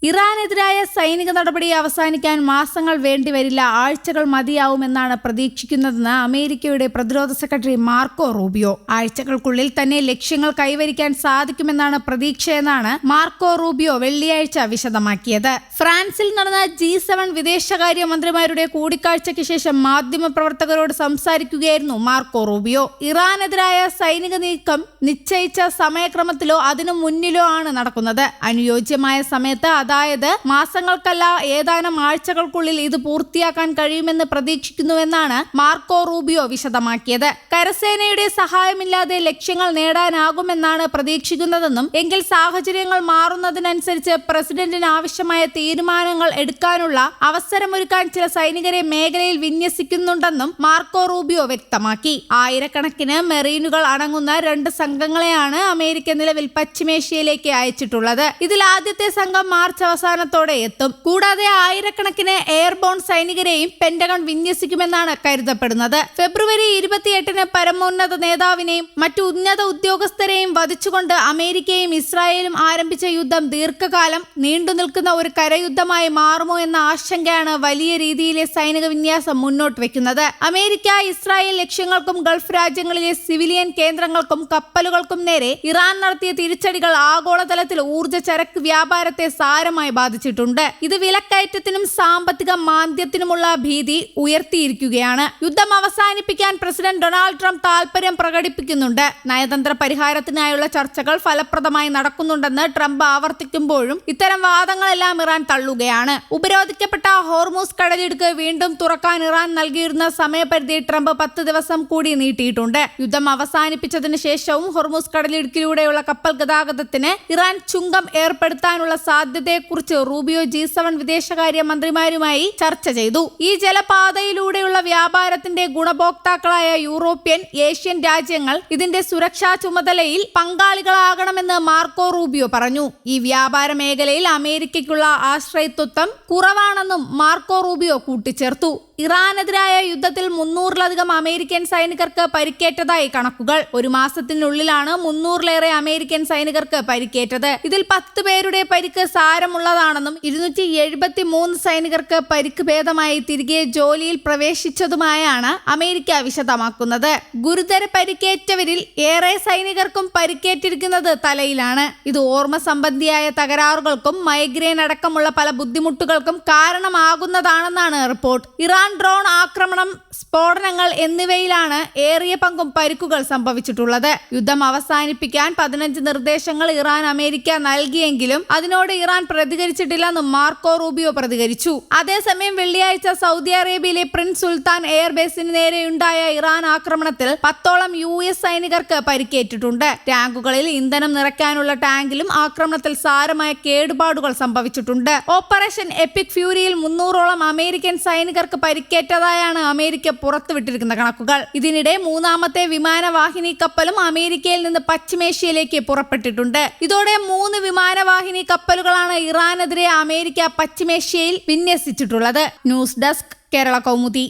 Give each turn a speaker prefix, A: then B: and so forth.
A: ഇറാനെതിരായ സൈനിക നടപടി അവസാനിക്കാൻ മാസങ്ങൾ വേണ്ടിവരില്ല, ആഴ്ചകൾ മതിയാവുമെന്നാണ് പ്രതീക്ഷിക്കുന്നതെന്ന് അമേരിക്കയുടെ പ്രതിരോധ സെക്രട്ടറി മാർക്കോ റൂബിയോ. ആഴ്ചകൾക്കുള്ളിൽ തന്നെ ലക്ഷ്യങ്ങൾ കൈവരിക്കാൻ സാധിക്കുമെന്നാണ് പ്രതീക്ഷയെന്നാണ് മാർക്കോ റൂബിയോ വെള്ളിയാഴ്ച വിശദമാക്കിയത്. ഫ്രാൻസിൽ നടന്ന G7 വിദേശകാര്യ മന്ത്രിമാരുടെ കൂടിക്കാഴ്ചയ്ക്ക് ശേഷം മാധ്യമപ്രവർത്തകരോട് സംസാരിക്കുകയായിരുന്നു മാർക്കോ റൂബിയോ. ഇറാനെതിരായ സൈനിക നീക്കം നിശ്ചയിച്ച സമയക്രമത്തിലോ അതിനു മുന്നിലോ ആണ് നടക്കുന്നത്. അനുയോജ്യമായ സമയത്ത്, അതായത് മാസങ്ങൾക്കല്ല ഏതാനും ആഴ്ചകൾക്കുള്ളിൽ ഇത് പൂർത്തിയാക്കാൻ കഴിയുമെന്ന് പ്രതീക്ഷിക്കുന്നുവെന്നാണ് മാർക്കോ റൂബിയോ വിശദമാക്കിയത്. കരസേനയുടെ സഹായമില്ലാതെ ലക്ഷ്യങ്ങൾ നേടാനാകുമെന്നാണ് പ്രതീക്ഷിക്കുന്നതെന്നും എങ്കിൽ സാഹചര്യങ്ങൾ മാറുന്നതിനനുസരിച്ച് പ്രസിഡന്റിന് ആവശ്യമായ തീരുമാനങ്ങൾ എടുക്കാനുള്ള അവസരമൊരുക്കാൻ ചില സൈനികരെ മേഖലയിൽ വിന്യസിക്കുന്നുണ്ടെന്നും മാർക്കോ റൂബിയോ വ്യക്തമാക്കി. ആയിരക്കണക്കിന് മെറീനുകൾ അടങ്ങുന്ന 2 സംഘങ്ങളെയാണ് അമേരിക്ക നിലവിൽ പശ്ചിമേഷ്യയിലേക്ക് അയച്ചിട്ടുള്ളത്. ഇതിൽ ആദ്യത്തെ സംഘം മാർച്ച് അവസാനത്തോടെ എത്തും. കൂടാതെ ആയിരക്കണക്കിന് എയർബോൺ സൈനികരെയും പെന്റഗൺ വിന്യസിക്കുമെന്നാണ് കരുതപ്പെടുന്നത്. ഫെബ്രുവരി 28-ന് പരമോന്നത നേതാവിനെയും മറ്റു ഉന്നത ഉദ്യോഗസ്ഥരെയും വധിച്ചുകൊണ്ട് അമേരിക്കയും ഇസ്രായേലും ആരംഭിച്ച യുദ്ധം ദീർഘകാലം നീണ്ടുനിൽക്കുന്ന ഒരു കരയുദ്ധമായി മാറുമോ എന്ന ആശങ്കയാണ് വലിയ രീതിയിലെ സൈനിക വിന്യാസം മുന്നോട്ട് വെക്കുന്നത്. അമേരിക്ക ഇസ്രായേൽ ലക്ഷ്യങ്ങൾക്കും ഗൾഫ് രാജ്യങ്ങളിലെ സിവിലിയൻ കേന്ദ്രങ്ങൾക്കും കപ്പലുകൾക്കും നേരെ ഇറാൻ നടത്തിയ തിരിച്ചടികൾ ആഗോളതലത്തിൽ ഊർജ്ജ ചരക്ക് വ്യാപാരത്തെ സാരമായി ബാധിച്ചിട്ടുണ്ട്. ഇത് വിലക്കയറ്റത്തിനും സാമ്പത്തിക മാന്ദ്യത്തിനുമുള്ള ഭീതി ഉയർത്തിയിരിക്കുകയാണ്. യുദ്ധം അവസാനിപ്പിക്കാൻ പ്രസിഡന്റ് ഡൊണാൾഡ് ട്രംപ് താൽപര്യം പ്രകടിപ്പിക്കുന്നുണ്ട്. നയതന്ത്ര പരിഹാരത്തിനായുള്ള ചർച്ചകൾ ഫലപ്രദമായി നടക്കുന്നുണ്ടെന്ന് ട്രംപ് ആവർത്തിക്കുമ്പോഴും ഇത്തരം വാദങ്ങളെല്ലാം ഇറാൻ തള്ളുകയാണ്. ഉപരോധിക്കപ്പെട്ട ഹോർമൂസ് കടലിടുക്ക് വീണ്ടും തുറക്കാൻ ഇറാൻ നൽകിയിരുന്ന സമയപരിധി ട്രംപ് 10 ദിവസം കൂടി നീട്ടിയിട്ടുണ്ട്. യുദ്ധം അവസാനിപ്പിച്ചതിന് ശേഷവും ഹോർമൂസ് കടലിടുക്കിലൂടെയുള്ള കപ്പൽ ഗതാഗതത്തിന് ഇറാൻ ചുങ്കം ഏർപ്പെടുത്താനുള്ള സാധ്യതയെക്കുറിച്ച് റൂബിയോ G7 വിദേശകാര്യ മന്ത്രിമാരുമായി ചർച്ച ചെയ്തു. ഈ ജലപാതയിലൂടെയുള്ള വ്യാപാരത്തിന്റെ ഗുണഭോക്താക്കളായ യൂറോപ്യൻ, ഏഷ്യൻ രാജ്യങ്ങൾ ഇതിന്റെ സുരക്ഷാ ചുമതലയിൽ പങ്കാളികളാകണമെന്ന് മാർക്കോ റൂബിയോ പറഞ്ഞു. ഈ വ്യാപാര മേഖലയിൽ അമേരിക്കയ്ക്കുള്ള ആശ്രയത്വം കുറവാണെന്നും മാർക്കോ റൂബിയോ കൂട്ടിച്ചേർത്തു. ഇറാനെതിരായ യുദ്ധത്തിൽ 300-ലധികം അമേരിക്കൻ സൈനികർക്ക് പരിക്കേറ്റതായി കണക്കുകൾ. ഒരു മാസത്തിനുള്ളിലാണ് 300-ലേറെ അമേരിക്കൻ സൈനികർക്ക് പരിക്കേറ്റത്. ഇതിൽ 10 പേരുടെ പരിക്ക് സാരമുള്ളതാണെന്നും 273 സൈനികർക്ക് പരിക്ക് ഭേദമായി തിരികെ ജോലിയിൽ പ്രവേശിച്ചതുമായാണ് അമേരിക്ക വിശദമാക്കുന്നത്. ഗുരുതര പരിക്കേറ്റവരിൽ ഏറെ സൈനികർക്കും പരിക്കേറ്റിരിക്കുന്നത് തലയിലാണ്. ഇത് ഓർമ്മ സംബന്ധിയായ തകരാറുകൾക്കും മൈഗ്രെയിൻ അടക്കമുള്ള പല ബുദ്ധിമുട്ടുകൾക്കും കാരണമാകുന്നതാണെന്നാണ് റിപ്പോർട്ട്. ഇറാൻ ഡ്രോൺ ആക്രമണം, സ്ഫോടനങ്ങൾ എന്നിവയിലാണ് ഏറിയ പങ്കും പരിക്കുകൾ സംഭവിച്ചിട്ടുള്ളത്. യുദ്ധം അവസാനിപ്പിക്കാൻ 15 നിർദ്ദേശങ്ങൾ ഇറാൻ അമേരിക്ക നൽകിയെങ്കിലും അതിനോട് ഇറാൻ പ്രതികരിച്ചിട്ടില്ലെന്നും മാർക്കോ റൂബിയോ പ്രതികരിച്ചു. അതേസമയം വെള്ളിയാഴ്ച സൗദി അറേബ്യയിലെ പ്രിൻസ് സുൽത്താൻ എയർബേസിന് നേരെയുണ്ടായ ഇറാൻ ആക്രമണത്തിൽ 10ഓളം US സൈനികർക്ക് പരിക്കേറ്റിട്ടുണ്ട്. ടാങ്കുകളിൽ ഇന്ധനം നിറയ്ക്കാനുള്ള ടാങ്കിലും ആക്രമണത്തിൽ സാരമായ കേടുപാടുകൾ സംഭവിച്ചിട്ടുണ്ട്. ഓപ്പറേഷൻ എപ്പിക് ഫ്യൂരിയിൽ 300ഓളം അമേരിക്കൻ സൈനികർക്ക് പരിക്കേറ്റതായാണ് അമേരിക്ക പുറത്തുവിട്ടിരിക്കുന്ന കണക്കുകൾ. ഇതിനിടെ 3ാമത്തെ വിമാനവാഹിനി കപ്പലും അമേരിക്കയിൽ നിന്ന് പശ്ചിമേഷ്യയിലേക്ക് പുറപ്പെട്ടിട്ടുണ്ട്. ഇതോടെ 3 വിമാനവാഹിനി കപ്പലുകളാണ് ഇറാനെതിരെ അമേരിക്ക പശ്ചിമേഷ്യയിൽ വിന്യസിച്ചിട്ടുള്ളത്. News desk, Kerala Kaumudi.